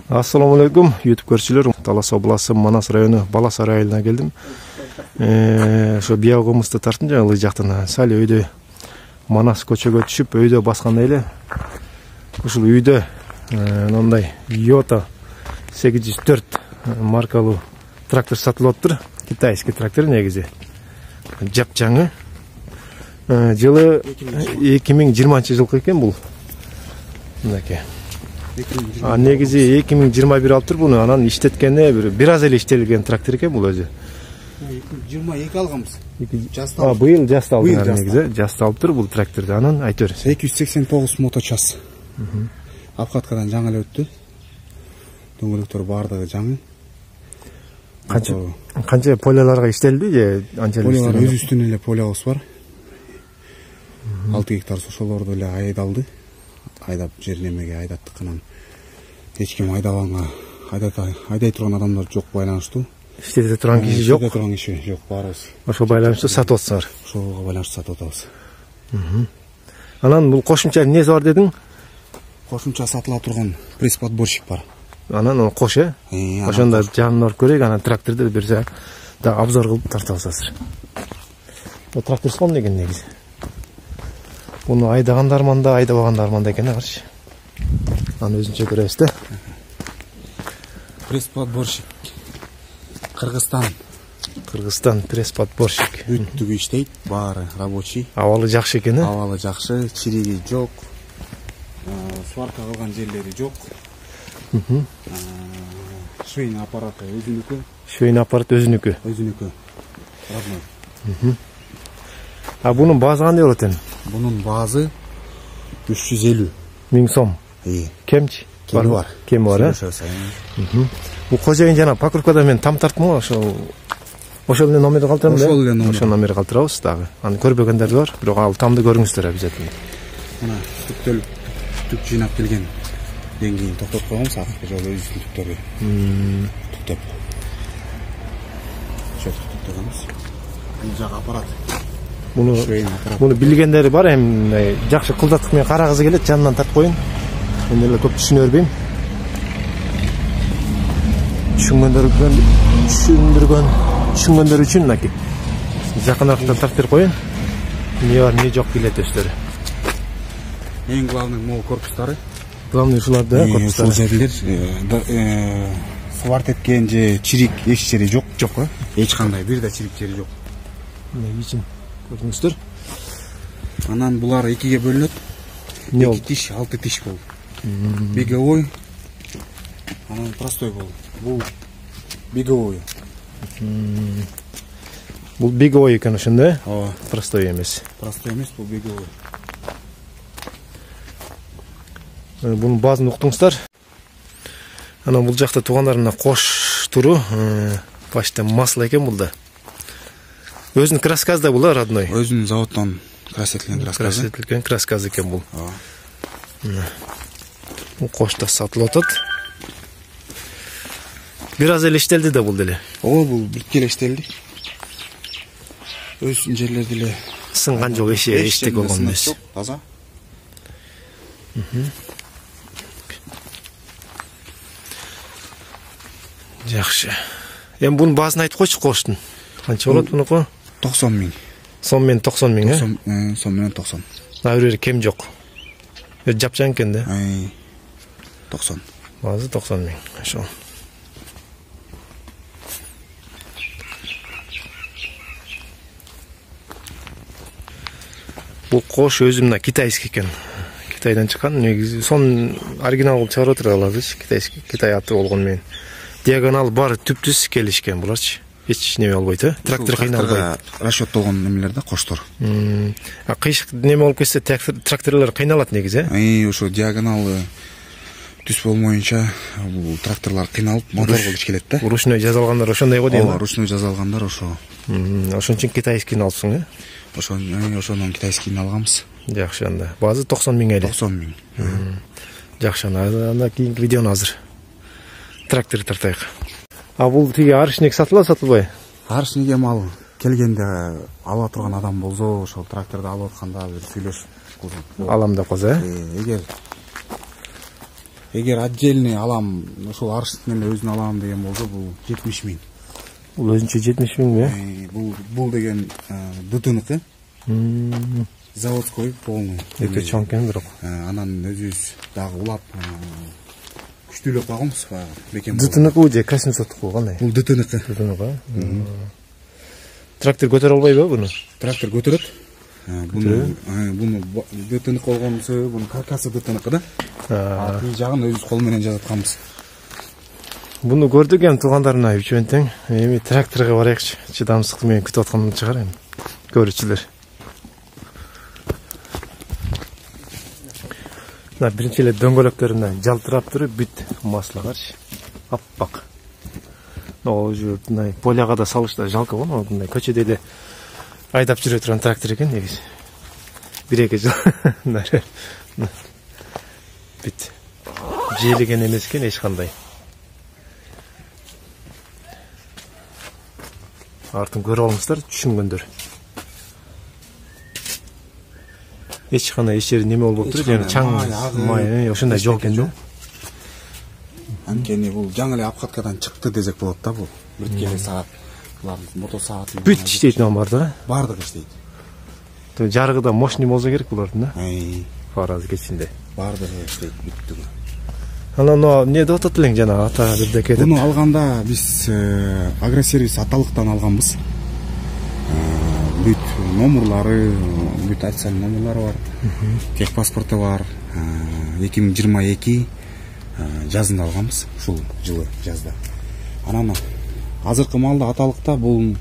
Assalamu alaikum YouTube көрүүчүлөр. Талас областы Манас району Балас айылына келдим. Ошо биягымызды тартын жаңы жактан сал өйдө Манас көчөгө түшүп өйдө баскандай эле. Ушул үйдө мындай Yota 804 маркалуу трактор сатылып атыптыр. Китайский трактор негизи. Жапжаңы. Жылы 2020 жылкы экен бул. Мынакей. Негизи 2021 алыптыр буну. Анан иштеткене бир аз эле иштелген трактор экен бул өзү. 22 алганбыз. Быйыл жасталды негизи. Жасталыптыр бул тракторду. Анан айтор 289 моточас. Апкаткадан жаңы эле өттү. Дөңгөлөктөр бардыгы жаңы. Канча поляларга иштелди же анча эле иштелди? Өз үстүнө эле полябыз бар. 6 гектар ошолорду эле айдалды. Айдап жернемеге айдаттык. Анан эч ким айдабанга айдай турган адамдар жок байланыштуу. Иштете турган киши жок. Иштете турган киши жок, барыбыз. Ошо байланыштуу сатып атсыңар. Ошого байланыштуу сатып атабыз. Анан бул кошумча эмнеси бар дедиң? Кошумча сатыла турган пресс-подборщик бар. Анан кош ошондо жанын көрөйүк, анан тракторду берсе да обзор кылып тартып аласыздар. Трактор сонун экен негизи. Буну айдагандар да, айдабагандар да экен, каршы. Аны өзүнчө көрөбүз да. Пресс-подборщик. Кыргызстан пресс-подборщик. Бүттүгү иштейт, баары рабочий. Абалы жакшы экен, Абалы жакшы, чириги жок. Сварка кылган жерлери жок. Швейный аппараты өзүнүкү. Швейный аппарат өзүнүкү. Родной. Бунун баазы кандай болот экен? Бунун баазы 350 1000 сом. Кемчи? Бар. Кем бар, Бул кожоюн жана покрупкада мен там тарттым, ошол эле номерди калтырам да. Ошол номерди калтырабыз дагы. Аны көрбөгөндөр бар, бирок ал тамды көрүңүздөр обязательно. Мына түк жыйнап келген. Деңгейин токтоп коебуз, акыркы жолу өз түктөрү. Туктап. Токтогонбуз. Бул жак аппарат. Муну билгендери бар, эми жакшы кылдаттык менен карагысы келет, жанынан тартып коюн. Мен эле көп түшүнө бербейм. Түшүнгөндөр үчүн мынакей. Жакыныраактан тартып берип коюн. Эмне бар, эмне жок билет өздөрү. Эң главный мол корпустары. Главный ушулар да, корпустары. Ушул жерлер сварт эткен же чирик эч жери жок. Жок, эч кандай бир да чирик жери жок. Мына ичин көрүңүздөр. Анан булар экиге бөлүнөт. 2 тиш, 6 тиш болду. Беговой. Анан простой болду. Бул беговой. Бул беговой экен ошондо, Ооба. Простой эмес. Простой эмес, бул беговой. Бунун баазын уктуңуздар. Анан бул жакта туугандарына кош туру, башта масло экен бул да. Өзүнүн краскасы да бул, родной. Өзүнүн заводдон красетилген краскасы. Красетилген краскасы экен бул. Бул кош да сатылып атат. Бир аз эле иштелди да бул деле. Ооба, бул бүткө эле иштелди. Өзүнүн жерлерди эле сынган жок, эчтек болгон эмес. Таза. Жакшы. Эми бунун баазын айтып койчу, коштун. Канча болот мунуку? 90 000. Сом менен 90 000, Сом менен 90. Бир кем жок. Жапжаң экен да. 90. Баазы 90 000. Ошол. Бул кош өзү мына китайский экен. Китайдан чыккан, негизи сон оригинал кылып чыгарып отура алабыз. Китай аты болгон менен. Диагонал бар түптүз келишкен буларчы. Эч неме болбойт, трактор кыйналбайт. Расчеттолгон немелер да, коштор. Кыйшык неме болуп кетсе, тракторлор кыйналат негизи, Ошо диагоналы түз болмоюнча бул тракторлор кыйналып, мотор кылыш келет да. Ручной жазалгандар ошондой го дейм. Ооба, ручной жазалгандар ошо. Ошон үчүн китайскийни алыпсың, Ошонун китайскийни алганбыз. Жакшы анда. Баазы 90 000 эле. 90 000. Жакшы, анда кийинки видеону азыр трактор тартайык. Бул тиги арышник сатылбай? Арышник эми ал келгенде ала турган адам болсо, ошол тракторду алып атканда бир сүйлөшүп алам деп койсо, Эгер Эгер отдельный алам, ошол арчтын эле өзүн алам деген болсо, бул 70 миң. Бул өзүнчө 70 миң бе? Бул деген ДТНыкы. Заводской полный. Өтө чоң экен бирок. Анан өзүбүз дагы улап күчтүүлөп койгонбуз. ДТНыкы же 800-туку кандай? Бул ДТНыкы. Трактор көтөрө албайбы буну? Трактор көтөрөт. Буну ДТНыкы болгонусу, бунун каркасы ДТНыкы да. Атын жагын өзүбүз кол менен жасатканбыз. Буну көрдүк эми туугандарына үчөөн тең. Эми тракторго барайыкчы. Чыдамсыздык менен күтүп аткан чыгар эми. Көрүүчүлөр. Мына биринчи эле дөңгөлөктөрүнөн жалтырап туруп бүт маслагарчы. Аппак. Уже мындай поляга да салышта жалко го, мындай көчөдө эле айдап жүрө турган трактор экен негизи. 1-2 жыл. Бүт. Желеген эмес экен эч кандай. Артын көрүп алыңыздар, түшүнгөндөр. Эч кандай эч жери неме болуп туруп, жана чаң, май, ошондой жок экен да. Анткени бул жаңы эле обкаткадан чыкты десек болот да бул. Бирке саат, булардын мото сааты. Бүт иштейт нам бар да? Бардыгы иштейт. Жарыгы да мощный болсо керек булардын да? Фараз кечинде. Бардыгы иштейт бүттүгү. Анан эмне деп атат элең жана ата бирдеке деп? Буну алганда биз агросервис аталыктан алганбыз. Бүт номерлары, бүт официалдуу номерлары бар. Тех паспорту бар. 2022 жазында алганбыз, ушул жылы жазда. Анан азыркы маалда аталыкта бул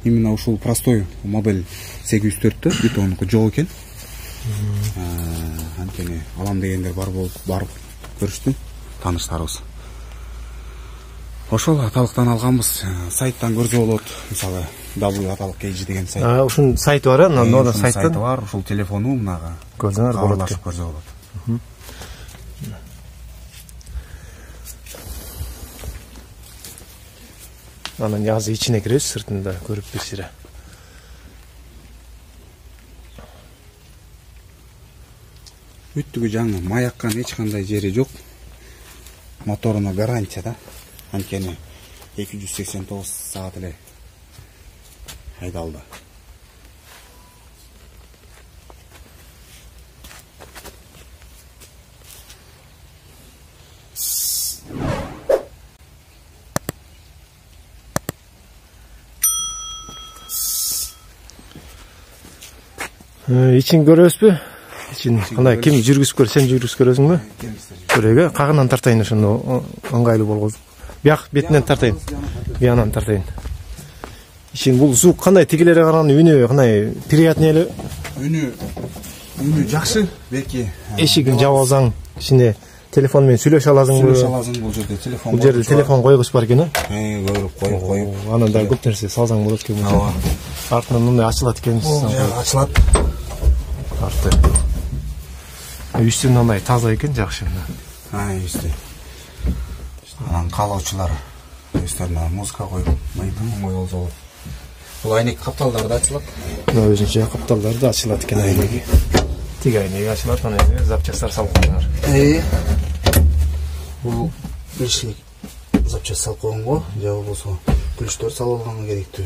именно ушул простой модель 804-тө бетонуку жок экен. Анткени алам дегендер бар болуп барып көрүштү тааныштарыбыз. Ошол аталыктан алганбыз. Сайттан көрсө болот. Мисалы W аталык KG деген сайт. Ушун сайты бар, анан сайттан бар, ушул телефону мынага көрсөңөр болот. Көрсө болот. Анан жазы ичине киребиз, сыртында көрүп берсире. Бүттүгү жаңы, маяккан эч кандай жери жок. Моторуна гарантия да. Анткени 289 саат эле айдалды. Ичин көрөсүзбү? Ичин кандай ким жүргүзүп көр, сен жүргүзүп көрөсүңбү? Көрөгө кагынан тартайын ошону ыңгайлуу болгон. Бияк бетинен тартайын. Биянан тартайын. Ичин бул звук кандай, тигилерге караганда үнү кандай приятный эле? Үнү жакшы, белки. Эшигин жаап алсаң, ичине телефон менен сүйлөшө аласыңбы? Сүйлөшө аласың бул жерде телефон. Бул жерде телефон койгуч бар экен, коюп. Анан да көп нерсе салсаң болот экен. Артынан мындай ачылат экен. Ачылат. Арты. Үстүн мындай таза экен, жакшы. Үстү. Анан каалоочулар өздөрүнө музыка коюп, оңой болсо болот. Бул айнек капталдары да ачылат. Өзүнчө капталдары да ачылат экен айнеги. Тиги айнеги ачылат, анан запчасттар салып коюңар. Бул лишний запчасть салып койгонго, же болбосо ключтөр салып алганга керектүү.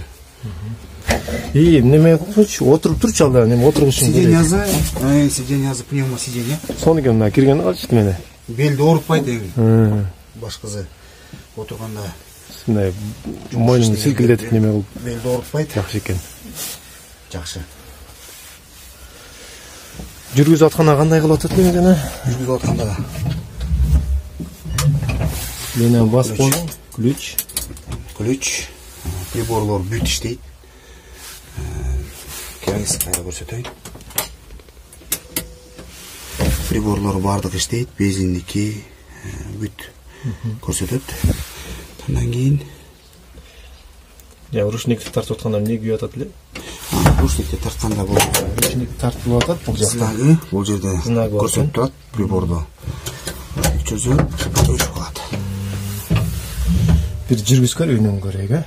Неме кылчу, отуруп турчу алда, неме отургучун. Сиденьясы пневмо сиденье. Сонуга мына кирген калчу мене. Белди оорутпайт эми. Башкысы отурганда мындай мойнун силкилдетип неме кылып. Белди оорутпайт. Жакшы экен. Жакшы. Жүргүзүп атканда кандай кылып атат мен жана? Жүргүзүп атканда менен басып койдум, ключ. Приборлор бүт иштейт. Кайсы кайра көрсөтөйүн. Приборлор бардыгы иштейт, бензиндики бүт көрсөтөт. Андан кийин ручникти тартып атканда эмне күйүп атат эле? Ручникти тартканда бул ручник тартылып атат, бул жакта. Бул жерде көрсөтүп турат приборду. Чөзөп, өчүп калат. Бир жүргүзгөр үнүн көрөйүк,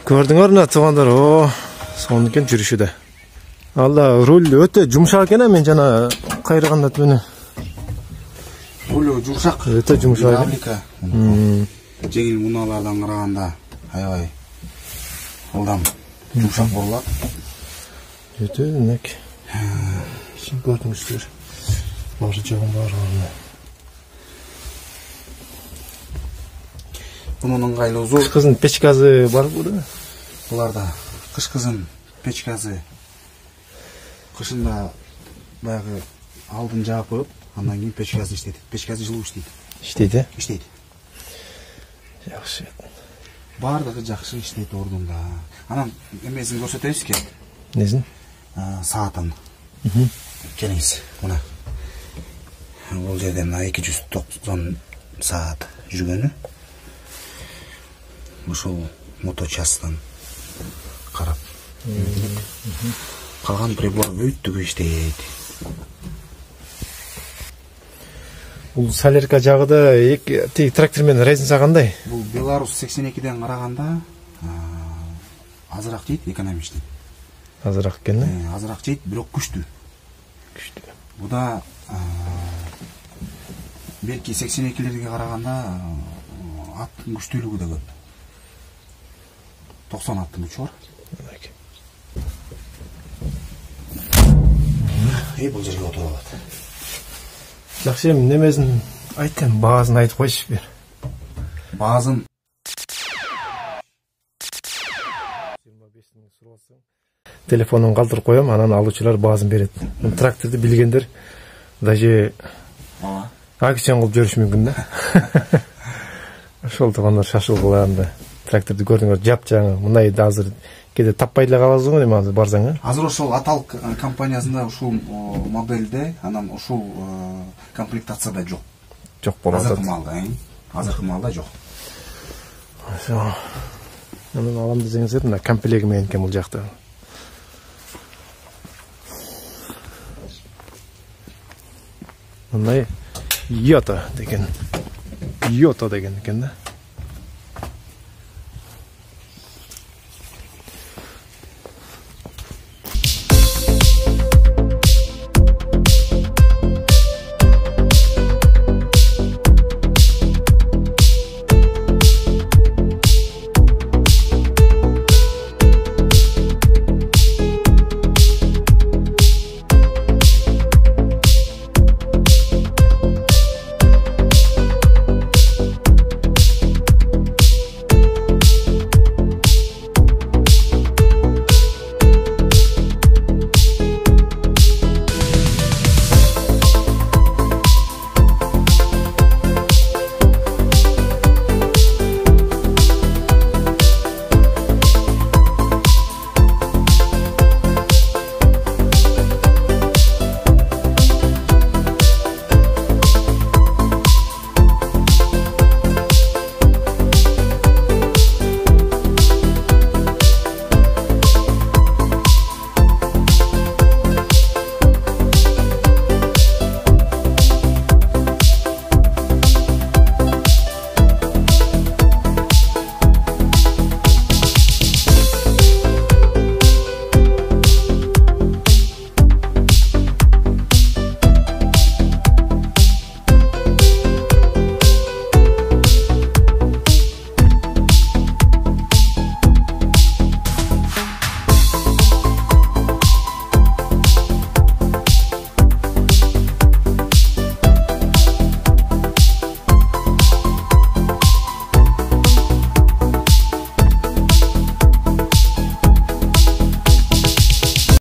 Gördüңөр мына туугандар, сонун экен жүрүшү да. Алла, руль өтө жумшак экен, мен жана кайрыганда түнү. Руль жумшак. Өтө жумшак. Жеңил муналардан караганда аябай ылдам жумшак болот. Өтө нек. Сиз көрдүңүздөр. Башы жагын бар. Bunun ыңгайлуусу Кыш кызын печкасы бар буда. Буларда кыш кызын печкасы. Кышында баягы алдын жаап коюп, андан кийин печкасын иштетет. Печкасы жылуу иштейт. Иштейт, Иштейт. Жакшы. Бардыгы жакшы иштейт ордунда. Анан эмесин көрсөтөбүзбү? Несин? Саатын. Келиңиз, мына. Бул жерде мына 290 саат жүргөнү. Ушул моточастан карап. Калган прибор бүттүгү иштейт. Бул Солярка жагыда эки трактор менен разница кандай? Бул Беларусь 82ден караганда азыраак жейт, экономичный. Азыраак экен, азыраак жейт, бирок күчтүү. Күчтүү. Буда белки 82лерге караганда аттын күчтүүлүгү да көп. 90 аттын күчү бар. Бул жерге отуруп алат. Жакшы, эми немесин айттым, баазын айтып койчу бир. Баазын 25 миң сурасың. Телефонун калтырып коем, анан алуучулар баазын берет. Тракторду билгендер даже акцион кылып жүрүшү мүмкүн да. Ошол туугандар шашылганда тракторду көрдүңөр, жапжаңы, мындай да азыр кээде таппай эле каласыз го, эми азыр барсаң, Азыр ошол Аталк компаниясында ушул моделде, анан ушул комплектацияда жок. Жок болот. Азыркы малда жок. Ошо. Анан алам десеңиз, мына комплект менен экен бул жакта. Мындай Йота деген экен да.